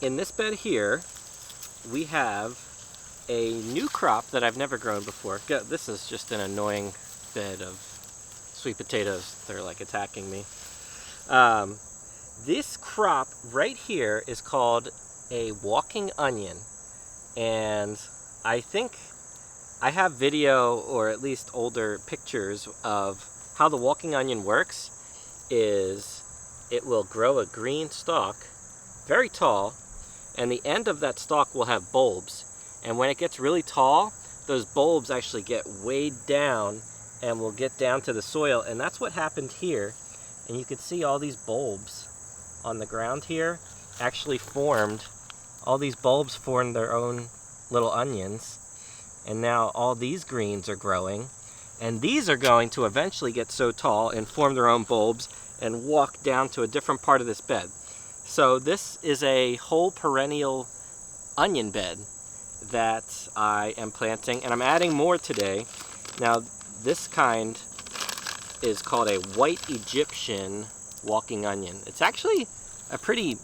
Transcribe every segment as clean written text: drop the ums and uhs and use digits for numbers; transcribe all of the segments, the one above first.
in this bed here, we have a new crop that I've never grown before. This is just an annoying bed of sweet potatoes. They're like attacking me. This crop right here is called a walking onion. And I think I have video, or at least older pictures, of how the walking onion works. Is it will grow a green stalk, very tall, and the end of that stalk will have bulbs. And when it gets really tall, those bulbs actually get weighed down and will get down to the soil. And that's what happened here. And you can see all these bulbs on the ground here actually formed. All these bulbs formed their own little onions. And now all these greens are growing. And these are going to eventually get so tall and form their own bulbs and walk down to a different part of this bed. So this is a whole perennial onion bed that I am planting, and I'm adding more today. Now this kind is called a white Egyptian walking onion. It's actually a pretty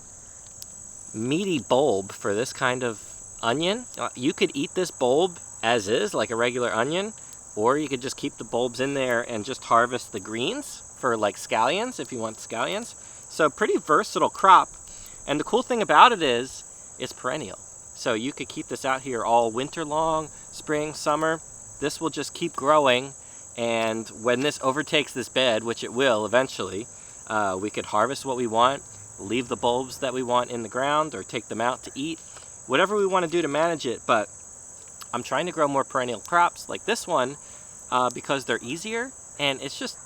meaty bulb for this kind of onion. You could eat this bulb as is, like a regular onion, or you could just keep the bulbs in there and just harvest the greens for like scallions if you want scallions. So pretty versatile crop. And the cool thing about it is it's perennial. So you could keep this out here all winter long, spring, summer. This will just keep growing, and when this overtakes this bed, which it will eventually, we could harvest what we want, leave the bulbs that we want in the ground, or take them out to eat, whatever we want to do to manage it. But I'm trying to grow more perennial crops like this one because they're easier, and it's just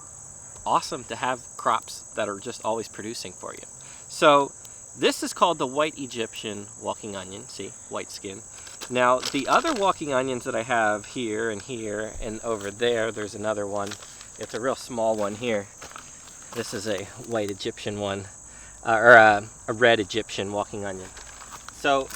awesome to have crops that are just always producing for you. So this is called the white Egyptian walking onion. See, white skin. Now the other walking onions that I have here and over there, there's another one. It's a real small one here. This is a white Egyptian one, or a red Egyptian walking onion. So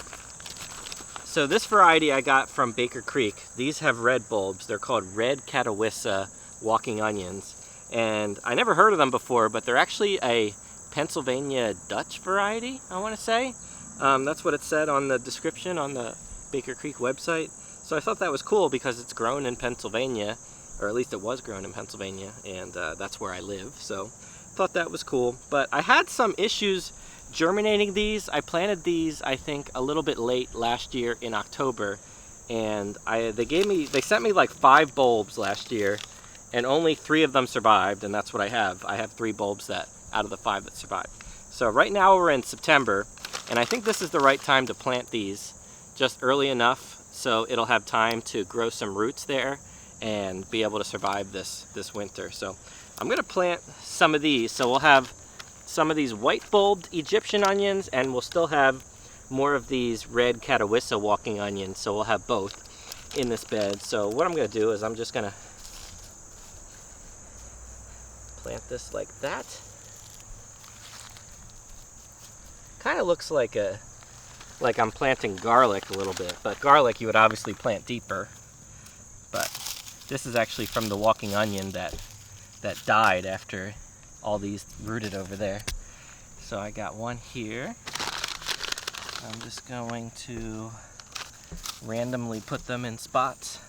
this variety I got from Baker Creek. These have red bulbs. They're called red Catawissa walking onions. And I never heard of them before, but they're actually a Pennsylvania Dutch variety, I want to say. That's what it said on the description on the Baker Creek website. So I thought that was cool because it's grown in Pennsylvania, or at least it was grown in Pennsylvania, and that's where I live. So I thought that was cool. But I had some issues germinating these. I planted these, I think, a little bit late last year in October, and they sent me like 5 bulbs last year, and only 3 of them survived, and that's what I have. I have 3 bulbs that out of the 5 that survived. So right now we're in September, and I think this is the right time to plant these, just early enough so it'll have time to grow some roots there and be able to survive this winter. So I'm gonna plant some of these. So we'll have some of these white bulbed Egyptian onions, and we'll still have more of these red Catawissa walking onions. So we'll have both in this bed. So what I'm gonna do is I'm just gonna plant this like that. Kind of looks like I'm planting garlic a little bit, but garlic you would obviously plant deeper. But this is actually from the walking onion that died after all these rooted over there. So I got one here. I'm just going to randomly put them in spots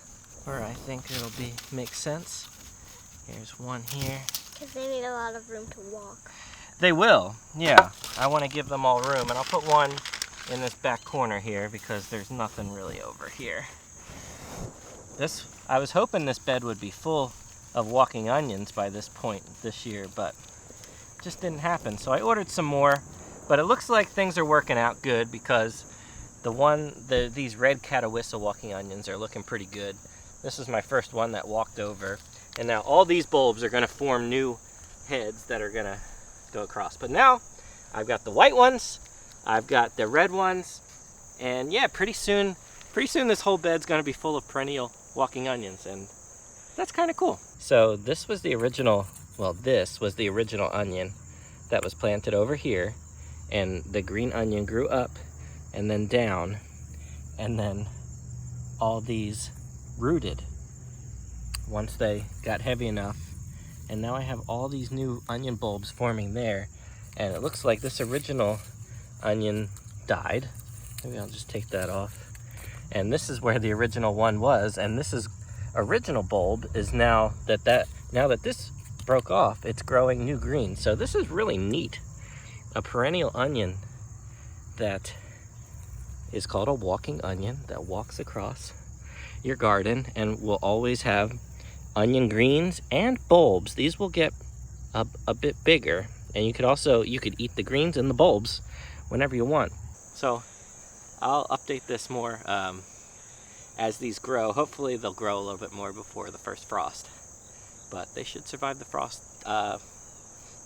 where I think it'll make sense. Here's one here. Because they need a lot of room to walk. They will, yeah. I want to give them all room, and I'll put one in this back corner here because there's nothing really over here. I was hoping this bed would be full of walking onions by this point this year, but it just didn't happen. So I ordered some more, but it looks like things are working out good because these red Catawissa walking onions are looking pretty good. This is my first one that walked over, and now all these bulbs are going to form new heads that are going to go across. But now I've got the white ones, I've got the red ones, and yeah, pretty soon this whole bed's going to be full of perennial walking onions, and that's kind of cool. So this was the original onion that was planted over here, and the green onion grew up and then down, and then all these rooted once they got heavy enough, and now I have all these new onion bulbs forming there. And it looks like this original onion died. Maybe I'll just take that off. And this is where the original one was, and this is original bulb is now that this broke off, it's growing new green. So this is really neat. A perennial onion that is called a walking onion that walks across your garden and will always have onion greens and bulbs. These will get a bit bigger, and you could eat the greens and the bulbs whenever you want. So I'll update this more as these grow. Hopefully they'll grow a little bit more before the first frost, but they should survive the frost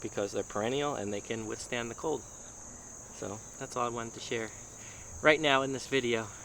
because they're perennial and they can withstand the cold. So that's all I wanted to share right now in this video.